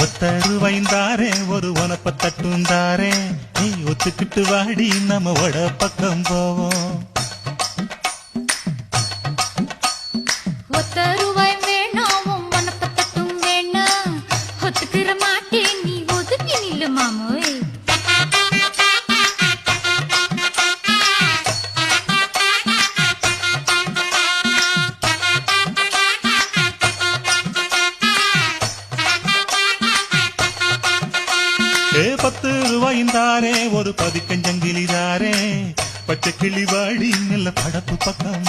ஒத்தருவைந்தாரே ஒரு உனப்ப தட்டுந்தாரே நீ ஒத்துக்கிட்டு வாடி நம்ம வட பக்கம் போவோம். ஒத்தருவாய் வேணாம் உனப்ப தட்டும் வேணாம் ஒத்துக்கிற மாட்டேன் நீ ஒதுக்கி நில்லு மாமோய். ₹10 ஒரு பதிக்கஞ்சங்கிலிதாரே பச்சை கிளி வாடி நல்ல படப்பு பக்கம்